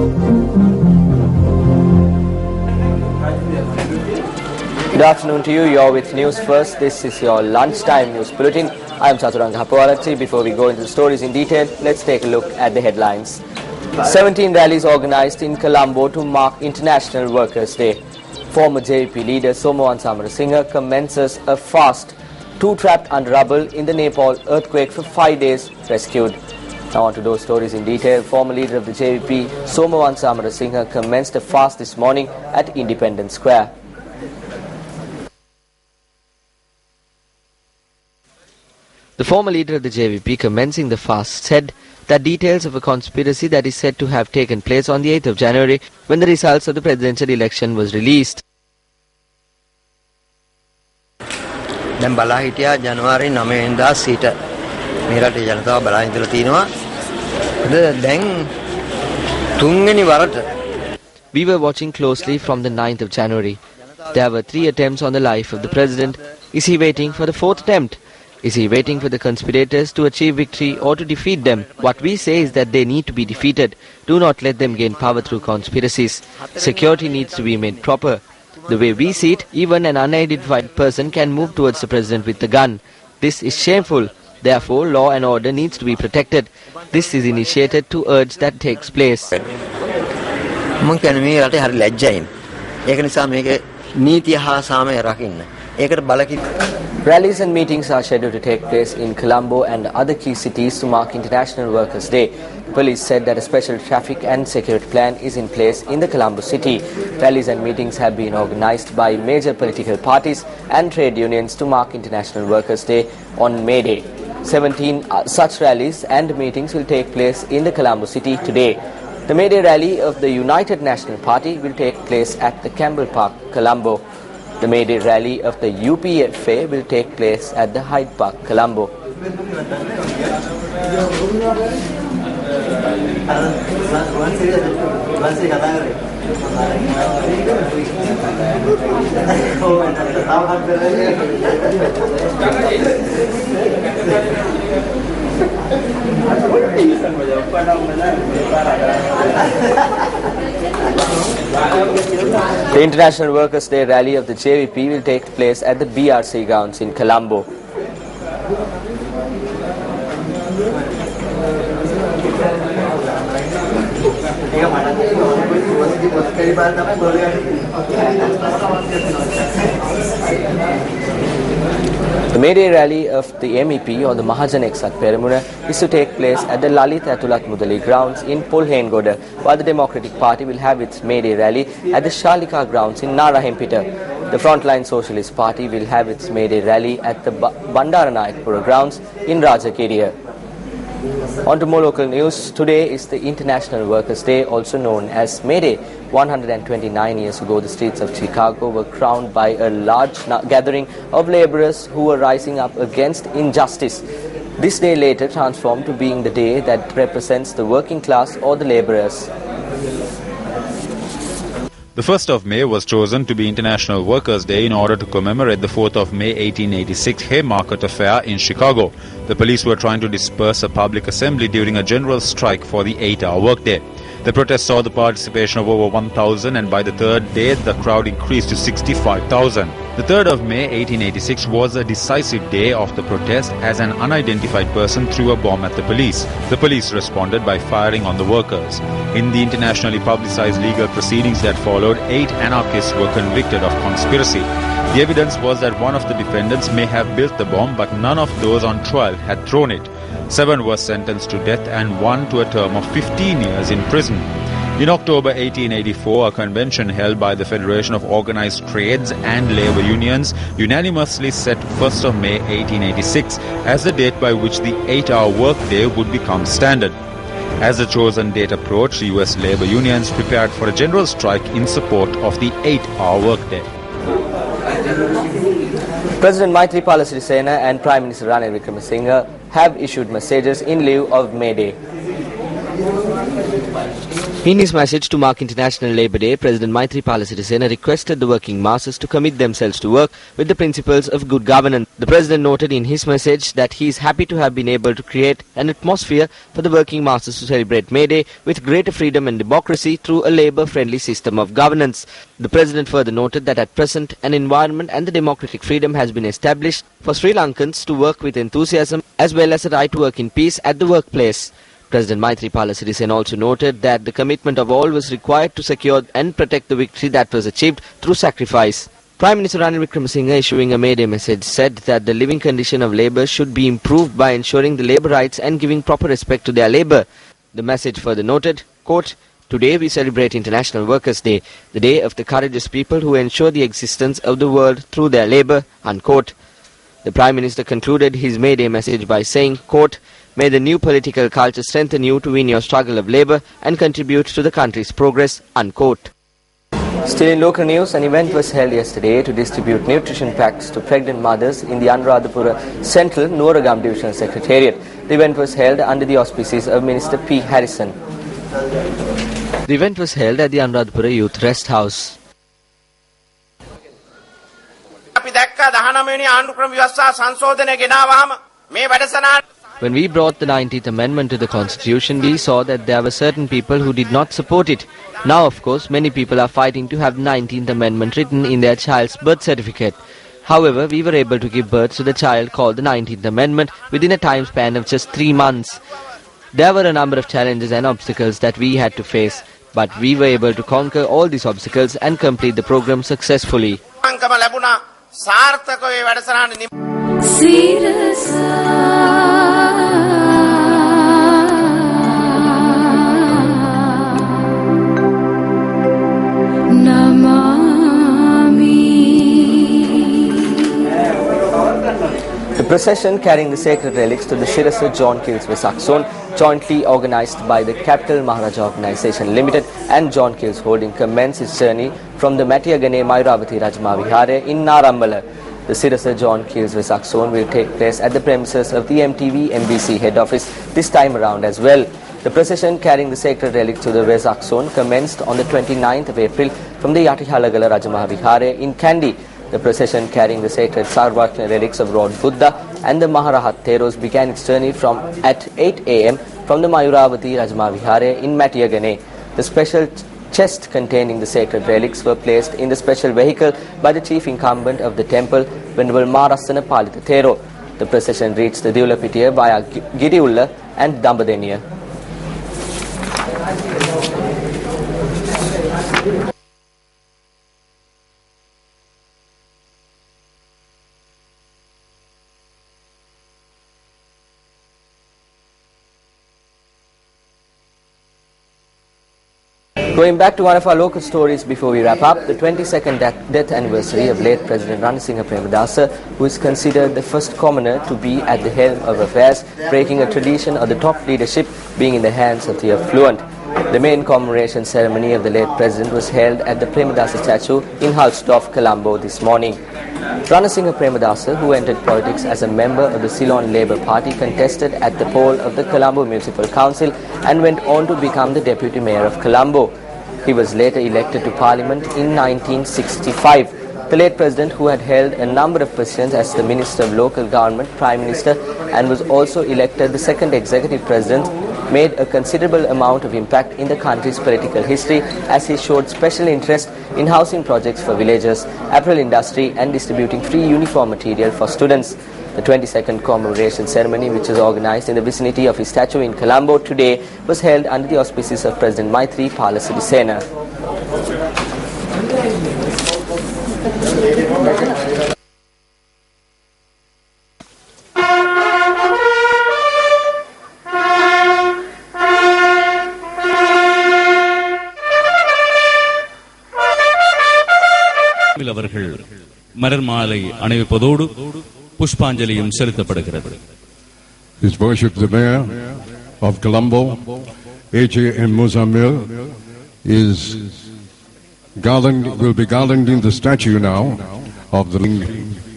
Good afternoon to you. You're with News First. This is your lunchtime news bulletin. I'm Chaturanga Hapawalati. Before we go into the stories in detail, let's take a look at the headlines. 17 rallies organized in Colombo to mark International Workers' Day. Former JVP leader Somawan Samarasinghe commences a fast. Two trapped under rubble in the Nepal earthquake for 5 days rescued. Now on to those stories in detail. Former leader of the JVP Somawan Samarasinghe commenced a fast this morning at Independence Square. The former leader of the JVP commencing the fast said that details of a conspiracy that is said to have taken place on the 8th of January when the results of the presidential election was released. දැන් බලා හිටියා ජනවාරි 9 වෙනිදා සිට මේ රටේ ජනතාව බලා ඉඳලා තිනවා. දැන් 3 වෙනි වරට We were watching closely from the 9th of January. There were 3 attempts on the life of the president. Is he waiting for the 4th attempt? Is he waiting for the conspirators to achieve victory or to defeat them? What we say is that they need to be defeated. Do not let them gain power through conspiracies. Security needs to be made proper. The way we see it, even an unidentified person can move towards the president with a gun. This is shameful. Therefore, law and order needs to be protected. This is initiated to urge that takes place. මම කියන්නේ මේ රටේ හරි ලැජ්ජයි. ඒක නිසා මේකේ නීතිය හා සාමය රකින්න. ඒකට බලකි. Rallies and meetings are scheduled to take place in Colombo and other key cities to mark International Workers' Day. Police said that a special traffic and security plan is in place in the Colombo city. Rallies and meetings have been organized by major political parties and trade unions to mark International Workers' Day on May Day. 17 such rallies and meetings will take place in the Colombo city today. The May Day rally of the United National Party will take place at the Campbell Park, Colombo. The May Day rally of the UPFA will take place at the Hyde Park, Colombo. The International Workers' Day rally of the JVP will take place at the BRC grounds in Colombo. The May Day rally of the MEP or the Mahajan Eksat Peramuna is to take place at the Lalit Atulat Mudali grounds in Pulhengoda, while the Democratic Party will have its May Day rally at the Shalika grounds in Narahempita. The Frontline Socialist Party will have its May Day rally at the Bandaranayakpura grounds in Rajakeria. On to more local news. Today is the International Workers' Day, also known as May Day. 129 years ago, the streets of Chicago were crowned by a large gathering of laborers who were rising up against injustice. This day later transformed to being the day that represents the working class or the laborers. The 1st of May was chosen to be International Workers' Day in order to commemorate the 4th of May 1886 Haymarket Affair in Chicago. The police were trying to disperse a public assembly during a general strike for the 8-hour workday. The protest saw the participation of over 1,000, and by the third day the crowd increased to 65,000. The 3rd of May 1886 was a decisive day of the protest as an unidentified person threw a bomb at the police. The police responded by firing on the workers. In the internationally publicized legal proceedings that followed, 8 anarchists were convicted of conspiracy. The evidence was that one of the defendants may have built the bomb, but none of those on trial had thrown it. 7 were sentenced to death and 1 to a term of 15 years in prison. In October 1884, a convention held by the Federation of Organized Trades and Labor Unions unanimously set 1st of May 1886 as the date by which the 8-hour workday would become standard. As the chosen date approached, US labor unions prepared for a general strike in support of the 8-hour workday. President Maithripala Sirisena and Prime Minister Ranil Wickremesinghe have issued messages in lieu of May Day. In his message to mark International Labour Day, President Maithripala Sirisena requested the working masses to commit themselves to work with the principles of good governance. The President noted in his message that he is happy to have been able to create an atmosphere for the working masses to celebrate May Day with greater freedom and democracy through a labour-friendly system of governance. The President further noted that at present an environment and the democratic freedom has been established for Sri Lankans to work with enthusiasm as well as a right to work in peace at the workplace. President Maithripala Sirisena also noted that the commitment of all was required to secure and protect the victory that was achieved through sacrifice. Prime Minister Ranil Wickremesinghe, issuing a May Day message, said that the living condition of labour should be improved by ensuring the labour rights and giving proper respect to their labour. The message further noted, quote, "Today we celebrate International Workers' Day, the day of the courageous people who ensure the existence of the world through their labour," unquote. The Prime Minister concluded his May Day message by saying, quote, "May the new political culture strengthen you to win your struggle of labour and contribute to the country's progress," unquote. Still in local news, an event was held yesterday to distribute nutrition packs to pregnant mothers in the Anuradhapura Central Noragam Divisional Secretariat. The event was held under the auspices of Minister P. Harrison. The event was held at the Anuradhapura Youth Rest House. When we brought the 19th Amendment to the Constitution, we saw that there were certain people who did not support it. Now, of course, many people are fighting to have the 19th Amendment written in their child's birth certificate. However, we were able to give birth to the child called the 19th Amendment within a time span of just 3 months. There were a number of challenges and obstacles that we had to face, but we were able to conquer all these obstacles and complete the program successfully. The procession carrying the sacred relics to the Shirasa John Kills Vesak Zone, jointly organised by the Capital Maharaja Organisation Limited and John Kills Holding, commenced its journey from the Matiyagane Mayuravati Rajma Vihare in Narambala. The Shirasa John Kills Vesak Zone will take place at the premises of the MTV MBC head office this time around as well. The procession carrying the sacred relics to the Vesak Zone commenced on the 29th of April from the Yatihalagala Rajma Vihare in Kandy. The procession carrying the sacred Sarvakna relics of Lord Buddha and the Maharahat Theros began its journey at 8 a.m. from the Mayuravati Rajma Vihare in Matiyagane. The special chest containing the sacred relics were placed in the special vehicle by the chief incumbent of the temple, Venerable Marasana Palita Thero. The procession reached the Divulapitiya via Giriulla and Dambadeniya. Going back to one of our local stories before we wrap up, the 22nd death anniversary of late President Ranasinghe Premadasa, who is considered the first commoner to be at the helm of affairs, breaking a tradition of the top leadership being in the hands of the affluent. The main commemoration ceremony of the late President was held at the Premadasa statue in Halsdorf, Colombo this morning. Ranasinghe Premadasa, who entered politics as a member of the Ceylon Labour Party, contested at the poll of the Colombo Municipal Council and went on to become the Deputy Mayor of Colombo. He was later elected to Parliament in 1965. The late President, who had held a number of positions as the Minister of Local Government, Prime Minister, and was also elected the second Executive President, made a considerable amount of impact in the country's political history as he showed special interest in housing projects for villagers, apparel industry and distributing free uniform material for students. The 22nd commemoration ceremony, which was organised in the vicinity of his statue in Colombo today, was held under the auspices of President Maithripala Sirisena. அவர்கள் மலர் மாலை அணிவிப்பதோடு புஷ்பாஞ்சலியும் செலுத்தப்படுகிறது. His Worship the Mayor of Colombo, A.J.M. Muzamil, will be garlanding the statue now of the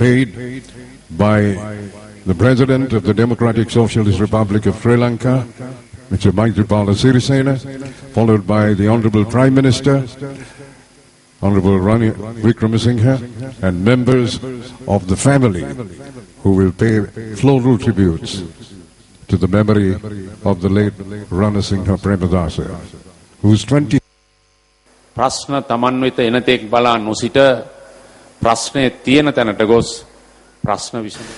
paid by the President of the Democratic Socialist Republic of Sri Lanka, Mr. Maithripala Sirisena, followed by the Honorable Prime Minister, Honorable Ranil Wickremesinghe, and members of the family who will pay floral tributes to the memory of the late Ranasinghe Premadasa, whose 20 ප්‍රශ්න තමන් වෙත එනතෙක් බලා නොසිට ප්‍රශ්නේ තියෙන තැනට ගොස් ප්‍රශ්න විසඳ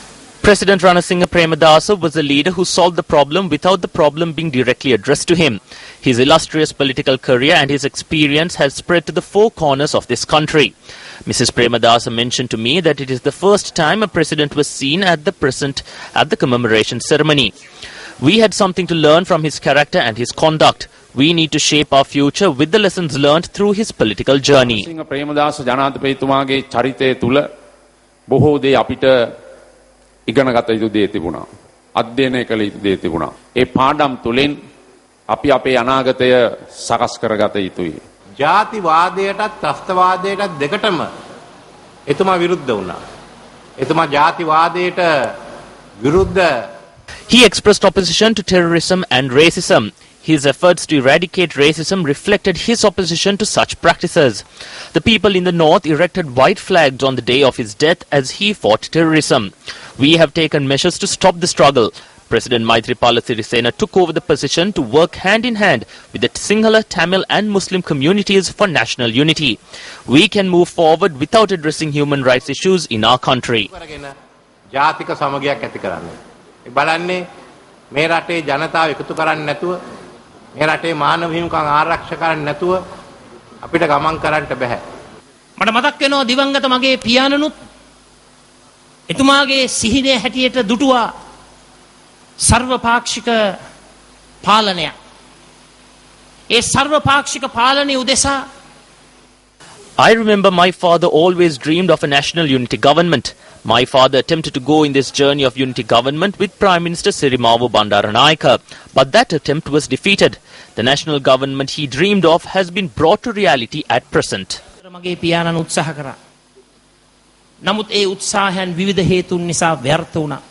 President Ranasinghe Premadasa was a leader who solved the problem without the problem being directly addressed to him. His illustrious political career and his experience have spread to the four corners of this country. Mrs. Premadasa mentioned to me that it is the first time a president was seen at the commemoration ceremony. We had something to learn from his character and his conduct. We need to shape our future with the lessons learned through his political journey. සිංහ ප්‍රේමදාස ජනාධිපතිතුමාගේ චරිතය තුල බොහෝ දේ අපිට ඉගෙන ගත යුතු දේ තිබුණා. අධ්‍යයනය කළ යුතු දේ තිබුණා. ඒ පාඩම් තුලින් අපි අපේ අනාගතය සකස් කරගත යුතුයි. ජාතිවාදයටත් ත්‍රස්තවාදයටත් දෙකටම එතුමා විරුද්ධ වුණා. එතුමා ජාතිවාදයට විරුද්ධ. He expressed opposition to terrorism and racism. His efforts to eradicate racism reflected his opposition to such practices. The people in the north erected white flags on the day of his death as he fought terrorism. We have taken measures to stop the struggle. President Maithripala Sirisena took over the position to work hand in hand with the Sinhala, Tamil and Muslim communities for national unity. We can move forward without addressing human rights issues in our country. ජාතික සමගියක් ඇති කරන්න. බලන්නේ මේ රටේ ජනතාව එකතු කරන්නේ නැතුව මේ රටේ මානව හිමිකම් ආරක්ෂා කරන්නේ නැතුව අපිට ගමන් කරන්න බෑ. මට මතක් වෙනවා දිවංගත මගේ පියාණනුත් එතුමාගේ සිහිනයේ හැටියට දුටුවා සර්වපාක්ෂික පාලනය. ඒ සර්වපාක්ෂික පාලනය උදෙසා I remember my father always dreamed of a national unity government. My father attempted to go in this journey of unity government with Prime Minister Sirimavo Bandaranaike, but that attempt was defeated. The national government he dreamed of has been brought to reality at present. මගේ පියාණන් උත්සාහ කරා. නමුත් ඒ උත්සාහයන් විවිධ හේතුන් නිසා ව්‍යර්ථ වුණා.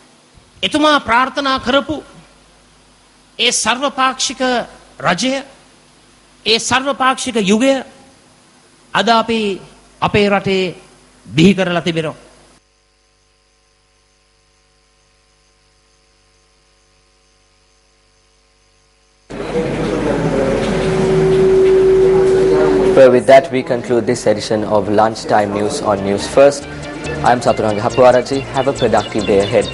එතුමා ප්‍රාර්ථනා කරපු ඒ සර්වපාක්ෂික රජය, ඒ සර්වපාක්ෂික යුගය අද අපි අපේ රටේ බිහි කරලා තිබෙනවා. Well, with that, we conclude this edition of Lunchtime News on News First. I'm Saturanga Hapuaraji. Have a productive day ahead.